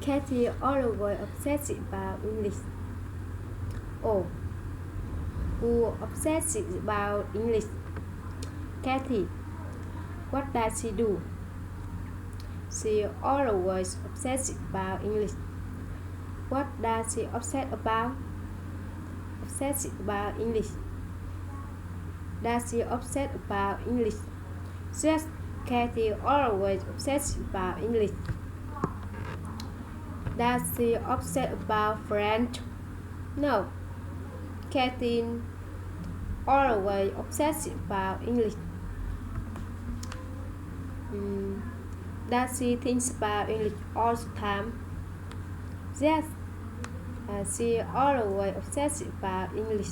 Katie always obsessed about English. Oh, who obsessed about English? Katie. What does she do? She always obsessed about English. What does she obsess about? Obsessed about English. Does she obsess about English? Yes, Katie always obsessed about English. Does she obsess about French? No. Katie always obsessed about English. Does she think about English all the time? Yes. She always obsessed about English.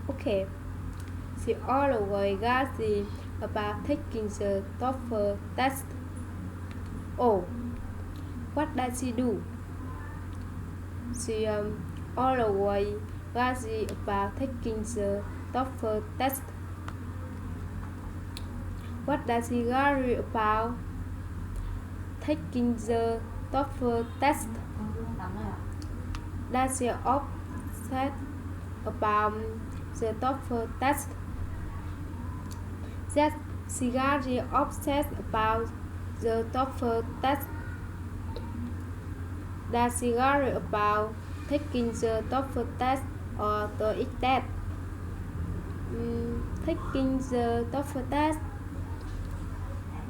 Okay. She always worries about taking the TOEFL test. Oh, what does she do? She always worries about taking the TOEFL test. What does she worry about taking the TOEFL test? Does she obsess about the TOEFL test? Yes, she very obsessed about the TOEFL test. Does she worry about taking the TOEFL test or TOEIC test? Taking the TOEFL test.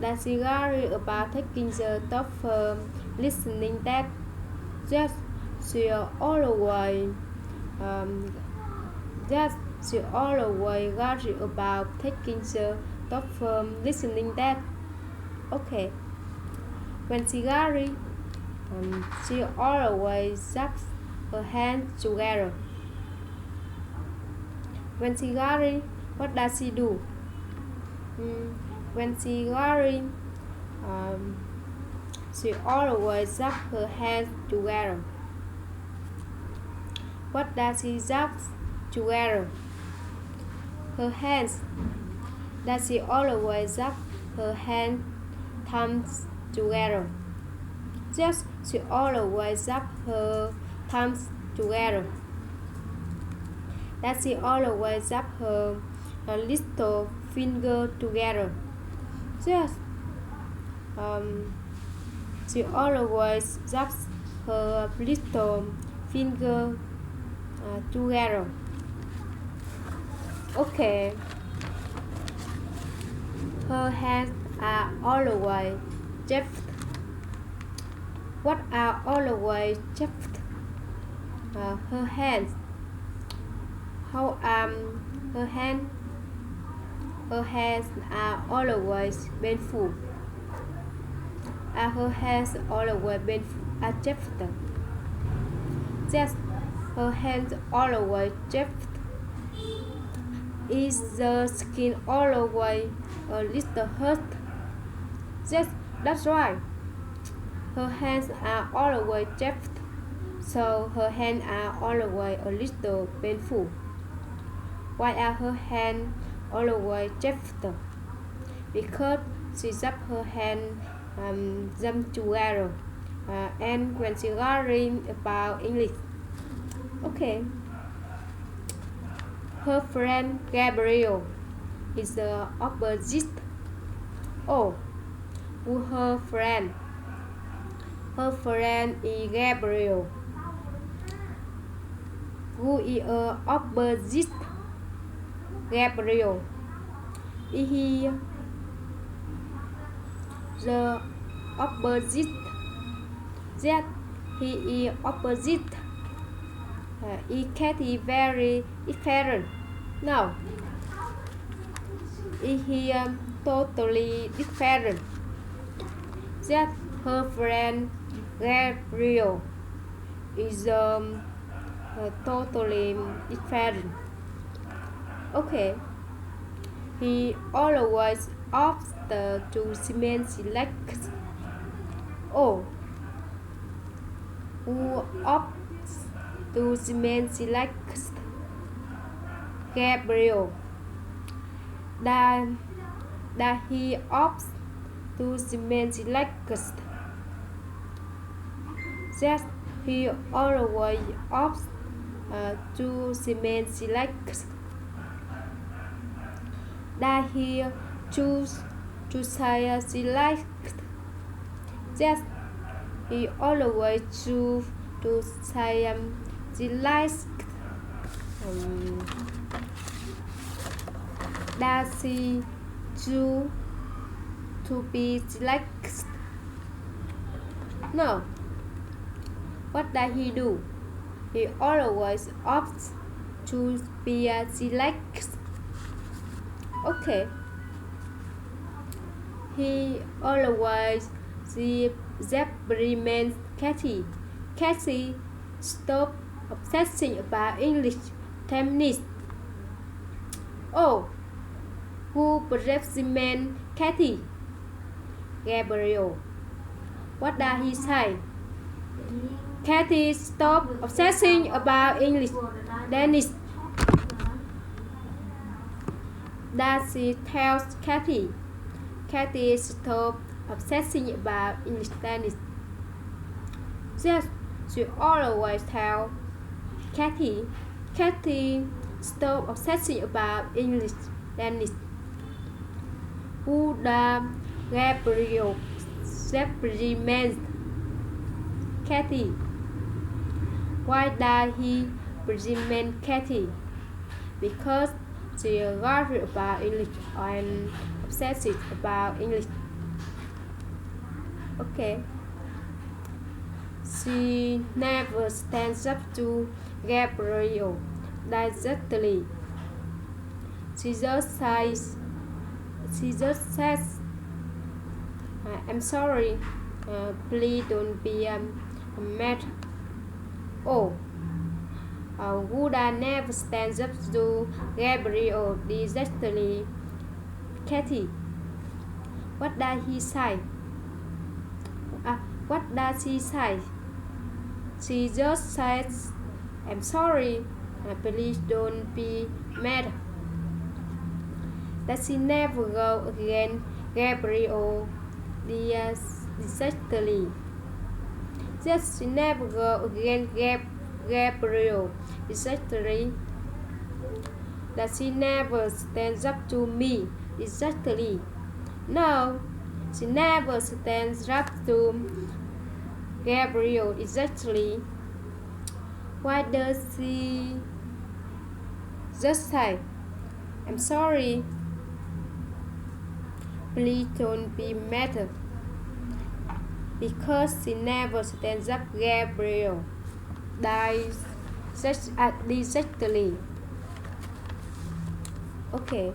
Does she worry about taking the TOEFL listening test? Yes, she always worry about taking the TOEFL listening test. Okay. When she worries, she always rubs her hands together. When she worries, what does she do? When she worries, she always rubs her hands together. What does she rub together? Her hands. Does she always rub her thumbs together? Yes, she always rub her thumbs together. Does she always rub her little finger together? Yes. She always rubs her little finger together. Okay. Her hands are always chafed. What are always chafed? Her hands. How her hands? Her hands are always painful. Are her hands always painful? Are chafed? Yes, her hands always chafed. Is the skin always a little hurt? Yes, that's right. Her hands are always chafed, so her hands are always a little painful. Why are her hands always chafed? Because she rubs her hands them together, and when she worries about English. Okay. Her friend Gabriel is the opposite. Oh, who her friend? Her friend is Gabriel. Who is the opposite? Gabriel. Is he the opposite? Yes, he is opposite. Is Katie very different? No. Is he totally different? Yes, her friend Gabriel is totally different. Okay. He always opts to cement selects. Oh. Who opts to cement selects? Gabriel. That he opts to cement selects. That he always opts to cement selects that he choose to say select that he always choose to say select um, does he choose to be selected? No. What does he do? He always opts to be selected. Okay. He always reprimants Kathy. Kathy, stop obsessing about English 10 minutes. Oh, who reprimants Kathy? Gabriel. What does he say? Kathy, stop obsessing about English. Dennis. Darcy tells Kathy. Kathy, stop obsessing about English. Dennis. Yes, she always tells Kathy. Kathy, stop obsessing about English. Dennis. Who does Gabriel reprimands Kathy? Why does he reprimand Kathy? Because she worries about English and obsessed about English. Okay. She never stands up to Gabriel directly. She just says, I'm sorry, please don't be mad. Oh, Huda never stands up to Gabriel directly. Kathy, what does he say? What does he say? She just says, I'm sorry, please don't be mad. Does she never go against Gabriel directly? Yes, she never go against Gabriel directly. Does she never stands up to me directly? No, she never stands up to Gabriel directly. Why does she just say, I'm sorry, please don't be mad? Because she never stands up Gabriel directly. Okay.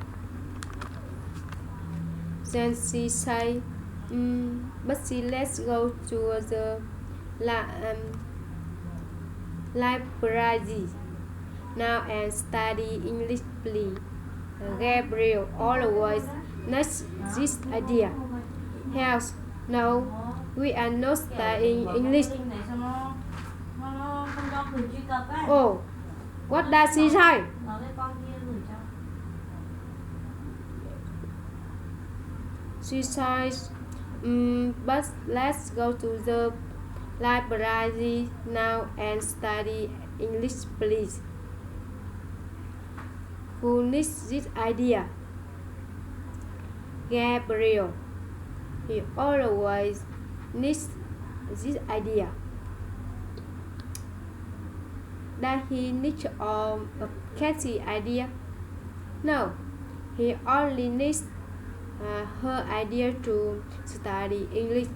Then she say, but she let's go to the library now and study English, please. Gabriel always notes this idea. Hells, no, we are not studying English. Oh, what does she say? She says, but let's go to the library now and study English, please. Who needs this idea? Gabriel. He always needs this idea. Does he need a catchy idea? No, he only needs her idea to study English.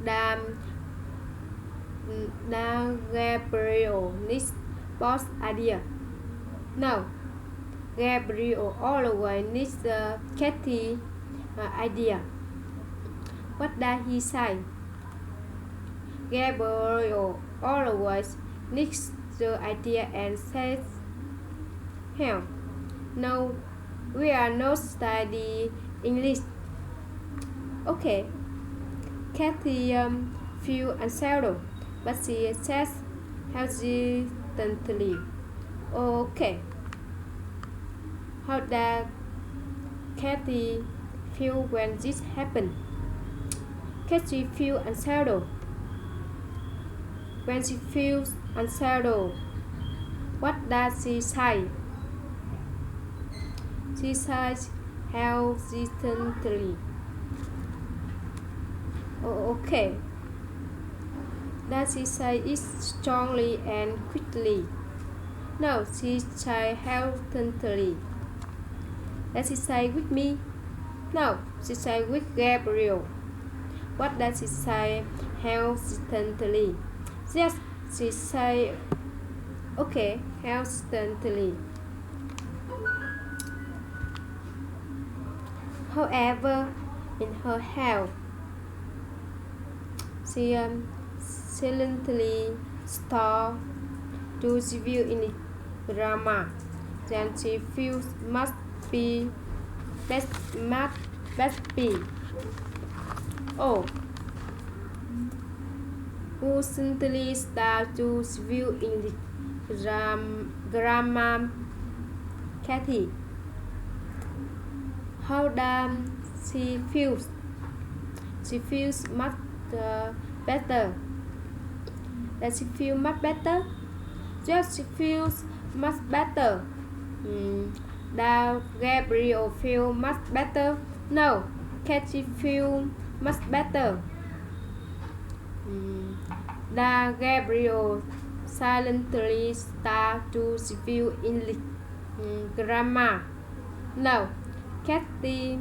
Now Gabriel needs both idea. No, Gabriel always needs the catchy idea. What does he say? Gabriel always needs the idea and says, hell, no, we are not studying English. Okay. Kathy feels unsettled, but she says hesitantly, okay. How does Kathy feel when this happened? Kathy feels unsettled. when she feels unsettled. What does she say? She says hesitantly. Oh, okay. Does she say it strongly and quickly? No, she says hesitantly. Does she say with me? No, she says with Gabriel. What does she say hesitantly? Yes, she says okay, hesitantly. However, in her health, she silently starts to review in drama. Then she feels must be. Oh, who simply start to review in the drama. Kathy, how does she feels? She feels much better. Does she feel much better? Yes, she feels much better. Does Gabriel feel much better? No, Kathy feel much better. Does Gabriel silently start to review English grammar? No, Kathy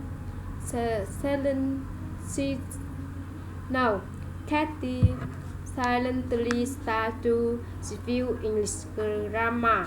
Kathy silently start to review English grammar.